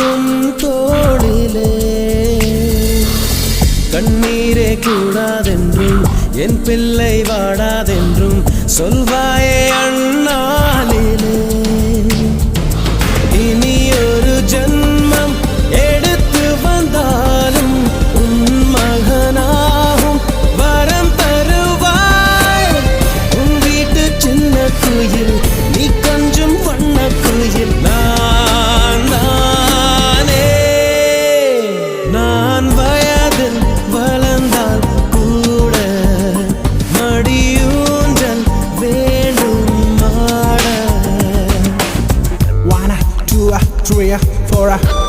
உன் தோளிலே கண்ணீரே கூடாதென்றும் என் பிள்ளை வாடாதென்றும் சொல்வாயே அண்ணாலிலே இனி ஒரு ஜன்மம் எடுத்து வந்தாலும் உன் மகனாகும் வரம் தருவாய் உன் வீட்டு சின்ன குயில் நீ கொஞ்சம் வண்ண குயில் நான் வயதில் வளர்ந்தால் கூட மடியூஞ்சல் வேண்டும் ஆட 1 2 3 4